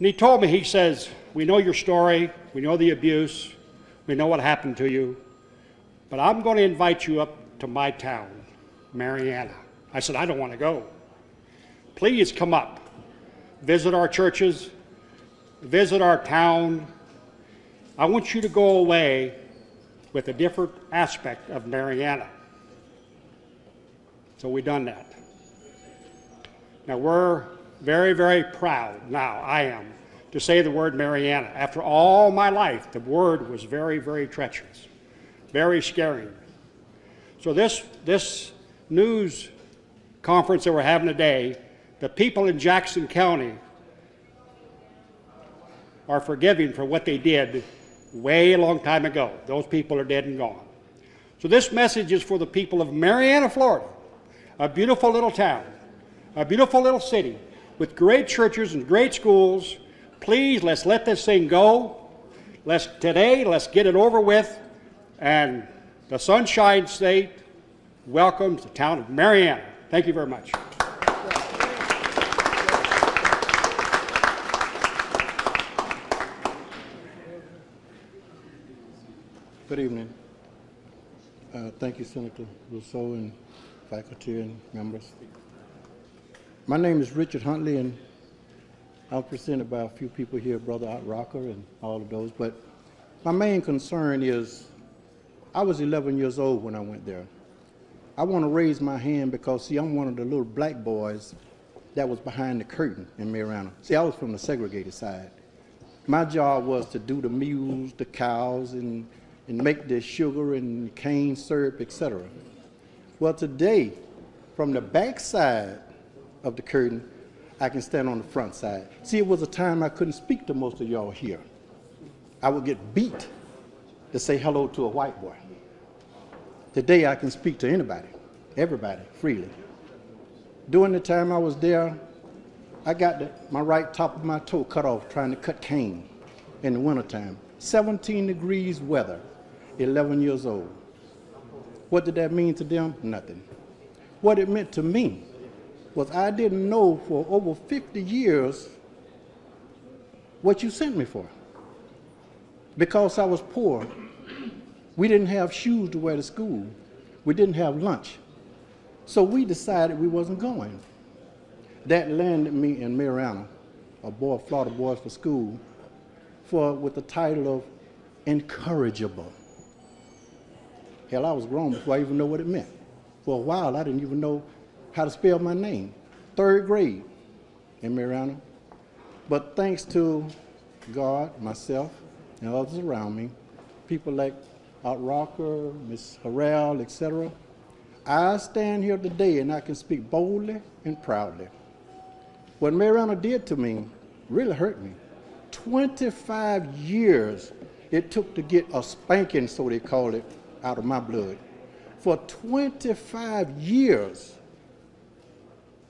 And he told me, he says, we know your story, we know the abuse, we know what happened to you, but I'm going to invite you up to my town, Marianna. I said, I don't want to go. Please come up, visit our churches, visit our town. I want you to go away with a different aspect of Marianna. So we done that. Now we're very, very proud, now I am, to say the word Marianna. After all my life, the word was very, very treacherous, very scary. So this news conference that we're having today, the people in Jackson County are forgiving for what they did way a long time ago. Those people are dead and gone. So this message is for the people of Marianna, Florida, a beautiful little town, a beautiful little city with great churches and great schools. Please, let's let this thing go. Let's get it over with. And the Sunshine State welcomes the town of Marianna. Thank you very much. Good evening. Thank you, Senator Rousseau and faculty and members. My name is Richard Huntley, and I'm presented by a few people here, Brother Art Rocker and all of those, but my main concern is I was 11 years old when I went there. I want to raise my hand because, see, I'm one of the little black boys that was behind the curtain in Marianna. See, I was from the segregated side. My job was to do the mules, the cows, and make the sugar and cane syrup, etc. Well, today, from the back side of the curtain, I can stand on the front side. See, it was a time I couldn't speak to most of y'all here. I would get beat to say hello to a white boy. Today, I can speak to anybody, everybody, freely. During the time I was there, I got my right top of my toe cut off trying to cut cane in the wintertime. 17 degrees weather, 11 years old. What did that mean to them? Nothing. What it meant to me was I didn't know for over 50 years what you sent me for. Because I was poor, we didn't have shoes to wear to school. We didn't have lunch. So we decided we wasn't going. That landed me in Marianna, Florida Boys for School, with the title of incorrigible. Hell, I was grown before I even know what it meant. For a while, I didn't even know how to spell my name. 3rd grade in Marianna. But thanks to God, myself, and others around me, people like Art Rocker, Miss Harrell, etc., I stand here today and I can speak boldly and proudly. What Marianna did to me really hurt me. 25 years it took to get a spanking, so they call it, out of my blood. For 25 years.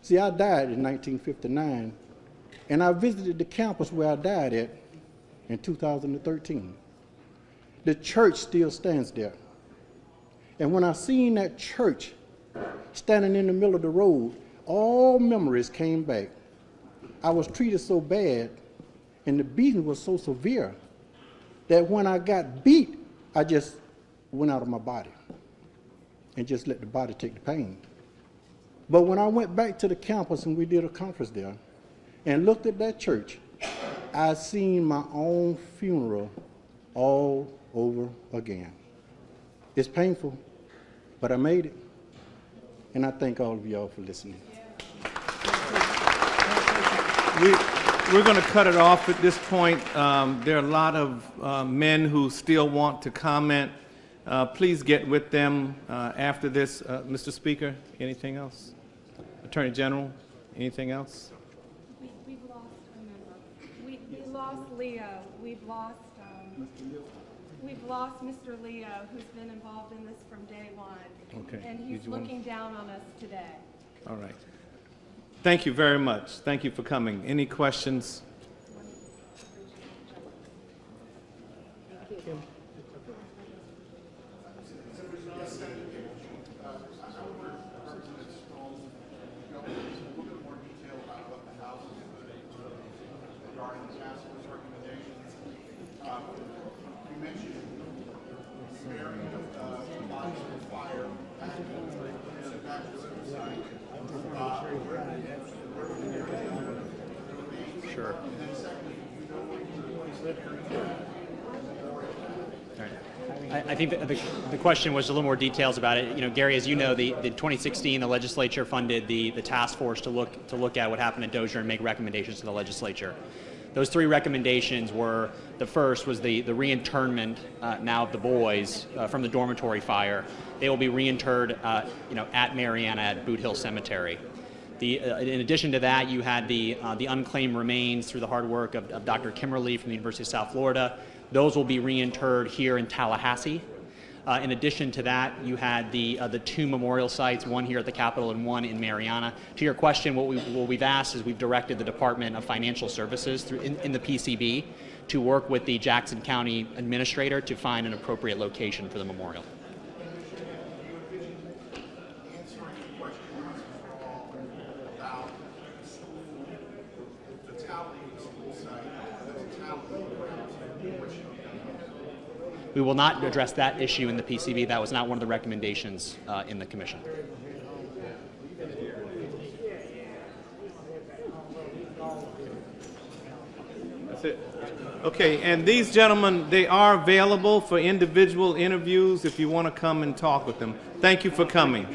See, I died in 1959, and I visited the campus where I died at in 2013. The church still stands there. And when I seen that church standing in the middle of the road, all memories came back. I was treated so bad, and the beating was so severe, that when I got beat, I just went out of my body and just let the body take the pain. But when I went back to the campus and we did a conference there and looked at that church, I seen my own funeral all over again. It's painful, but I made it. And I thank all of y'all for listening. We're going to cut it off at this point. There are a lot of men who still want to comment. Please get with them after this. Mr. Speaker, anything else? Attorney General, anything else? We've lost a member. We lost Leo. We've lost Mr. Leo, who's been involved in this from day one. Okay. And he's looking down on us today. All right. Thank you very much. Thank you for coming. Any questions? Thank you. are in the task force recommendations. You mentioned burying bodies in fire, Sure. I think the question was a little more details about it. You know, Gary, as you know, the 2016 the legislature funded the task force to look at what happened at Dozier and make recommendations to the legislature. Those 3 recommendations were, the first was the reinterment now of the boys from the dormitory fire. They will be reinterred at Mariana at Boot Hill Cemetery. In addition to that, you had the unclaimed remains through the hard work of Dr. Kimmerly from the University of South Florida. Those will be reinterred here in Tallahassee. In addition to that, you had the 2 memorial sites, one here at the Capitol and one in Mariana. To your question, what we've asked is we've directed the Department of Financial Services in the PCB to work with the Jackson County Administrator to find an appropriate location for the memorial. We will not address that issue in the PCB. That was not one of the recommendations in the commission. That's it. Okay, and these gentlemen, they are available for individual interviews if you want to come and talk with them. Thank you for coming.